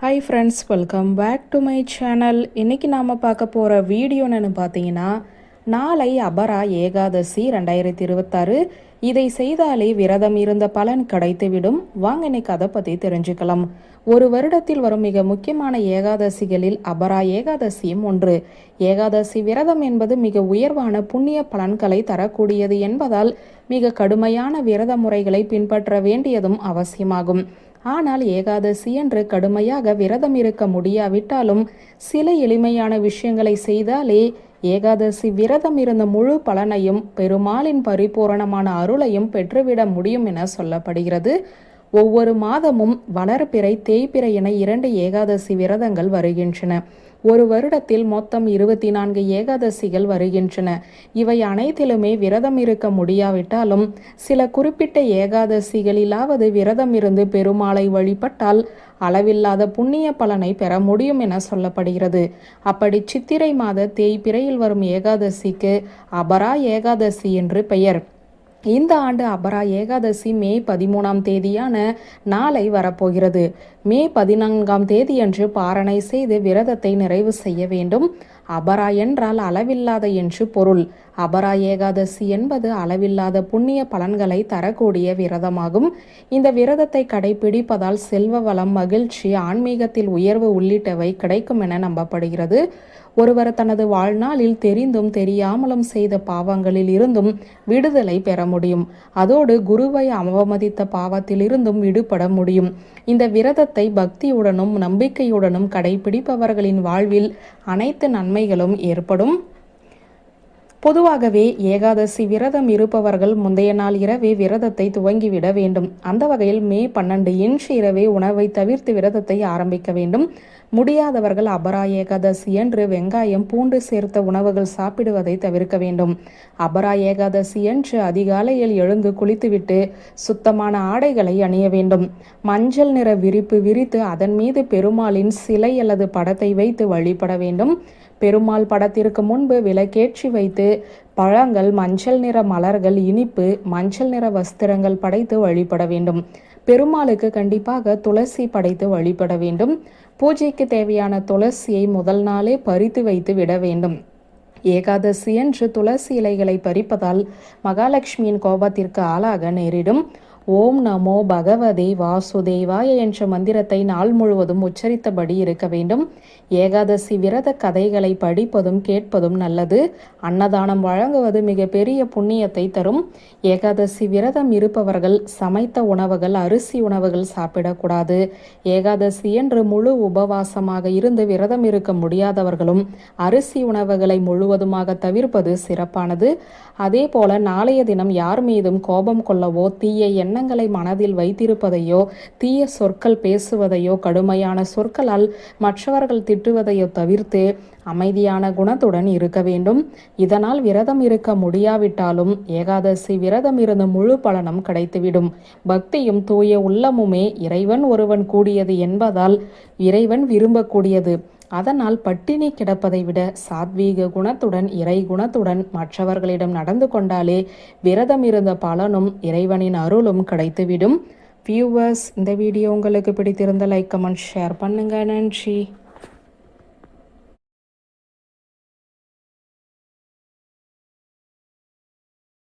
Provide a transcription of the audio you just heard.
Hi friends, welcome back to my channel. இன்றைக்கி நாம் பார்க்க போகிற வீடியோன்னு பார்த்தீங்கன்னா, நாளை அபரா ஏகாதசி 2026. இதை செய்தாலே விரதம் இருந்த பலன் கிடைத்துவிடும். வாங்க இன்னைக்கு அதை பற்றி தெரிஞ்சுக்கலாம். ஒரு வருடத்தில் வரும் மிக முக்கியமான ஏகாதசிகளில் அபரா ஏகாதசியும் ஒன்று. ஏகாதசி விரதம் என்பது மிக உயர்வான புண்ணிய பலன்களை தரக்கூடியது என்பதால் மிக கடுமையான விரத முறைகளை பின்பற்ற வேண்டியதும் அவசியமாகும். ஆனால் ஏகாதசி என்று கடுமையாக விரதம் இருக்க முடியாவிட்டாலும் சில எளிமையான விஷயங்களை செய்தாலே ஏகாதசி விரதம் இருந்த முழு பலனையும் பெருமாளின் பரிபூரணமான அருளையும் பெற்றுவிட முடியும் என சொல்லப்படுகிறது. ஒவ்வொரு மாதமும் வளர்பிறை தேய்பிறை என 2 ஏகாதசி விரதங்கள் வருகின்றன. ஒரு வருடத்தில் மொத்தம் 24 ஏகாதசிகள் வருகின்றன. இவை அனைத்திலுமே விரதம் இருக்க முடியாவிட்டாலும் சில குறிப்பிட்ட ஏகாதசிகளிலாவது விரதம் இருந்து பெருமாளை வழிபட்டால் அளவில்லாத புண்ணிய பலனை பெற முடியும் என சொல்லப்படுகிறது. அப்படி சித்திரை மாத தேய்பிறையில் வரும் ஏகாதசிக்கு அபரா ஏகாதசி என்று பெயர். இந்த ஆண்டு அபரா ஏகாதசி மே 13ஆம் தேதியான நாளை வரப்போகிறது. மே 14ஆம் தேதியன்று பாரணை செய்து விரதத்தை நிறைவு செய்ய வேண்டும். அபரா என்றால் அளவில்லாத என்று பொருள். அபரா ஏகாதசி என்பது அளவில்லாத புண்ணிய பலன்களை தரக்கூடிய விரதமாகும். இந்த விரதத்தை கடைபிடிப்பதால் செல்வ வளம், மகிழ்ச்சி, ஆன்மீகத்தில் உயர்வு உள்ளிட்டவை கிடைக்கும் என நம்பப்படுகிறது. ஒருவர் தனது வாழ்நாளில் தெரிந்தும் தெரியாமலும் செய்த பாவங்களில் இருந்தும் விடுதலை பெற முடியும். அதோடு குருவை அவமதித்த பாவத்தில் இருந்தும் விடுபட முடியும். இந்த விரதத்தை பக்தியுடனும் நம்பிக்கையுடனும் கடைபிடிப்பவர்களின் வாழ்வில் அனைத்து நன்மைகளும் ஏற்படும். பொதுவாகவே ஏகாதசி விரதம் இருப்பவர்கள் முந்தைய நாள் இரவே விரதத்தை துவங்கிவிட வேண்டும். அந்த வகையில் மே 12 இன்று இரவே உணவை தவிர்த்து விரதத்தை ஆரம்பிக்க வேண்டும். முடியாதவர்கள் அபரா ஏகாதசி என்று வெங்காயம், பூண்டு சேர்த்த உணவுகள் சாப்பிடுவதை தவிர்க்க வேண்டும். அபரா ஏகாதசி என்று அதிகாலையில் எழுந்து குளித்துவிட்டு சுத்தமான ஆடைகளை அணிய வேண்டும். மஞ்சள் நிற விரிப்பு விரித்து அதன் மீது பெருமாளின் சிலை அல்லது படத்தை வைத்து வழிபட வேண்டும். பெருமாள் படத்திற்கு முன்பு விளக்கேற்றி வைத்து பழங்கள், மஞ்சள் நிற மலர்கள், இனிப்பு, மஞ்சள் நிற வஸ்திரங்கள் படைத்து வழிபட வேண்டும். பெருமாளுக்கு கண்டிப்பாக துளசி படைத்து வழிபட வேண்டும். பூஜைக்கு தேவையான துளசியை முதல் நாளே பறித்து வைத்து விட வேண்டும். ஏகாதசி என்று துளசி இலைகளை பறிப்பதால் மகாலட்சுமியின் கோபத்திற்கு ஆளாக நேரிடும். ஓம் நமோ பகவதே வாசுதேவாய என்ற மந்திரத்தை நாள் முழுவதும் உச்சரித்தபடி இருக்க வேண்டும். ஏகாதசி விரத கதைகளை படிப்பதும் கேட்பதும் நல்லது. அன்னதானம் வழங்குவது மிக பெரிய புண்ணியத்தை தரும். ஏகாதசி விரதம் இருப்பவர்கள் சமைத்த உணவுகள், அரிசி உணவுகள் சாப்பிடக்கூடாது. ஏகாதசி என்று முழு உபவாசமாக இருந்து விரதம் இருக்க முடியாதவர்களும் அரிசி உணவுகளை முழுவதுமாக தவிர்ப்பது சிறப்பானது. அதே போல நாளைய தினம் யார் மீதும் கோபம் கொள்ளவோ, தீய எண்ணங்களை மனதில் வைத்திருப்பதையோ, தீய சொற்கள் பேசுவதையோ, கடுமையான சொற்களால் மற்றவர்கள் திட்டுவதையோ தவிர்த்து அமைதியான குணத்துடன் இருக்க வேண்டும். இதனால் விரதம் இருக்க முடியாவிட்டாலும் ஏகாதசி விரதம் இருந்து முழு பலனும் கிடைத்துவிடும். பக்தியும் தூய உள்ளமுமே இறைவன் ஒருவன் கூடியது என்பதால் இறைவன் விரும்பக்கூடியது. அதனால் பட்டினி கிடப்பதை விட சாத்வீக குணத்துடன், இறை குணத்துடன் மற்றவர்களிடம் நடந்து கொண்டாலே விரதம் இருந்த பலனும் இறைவனின் அருளும் கிடைத்துவிடும். வியூவர்ஸ், இந்த வீடியோ உங்களுக்கு பிடித்திருந்த லைக், கமெண்ட், ஷேர் பண்ணுங்க. நன்றி.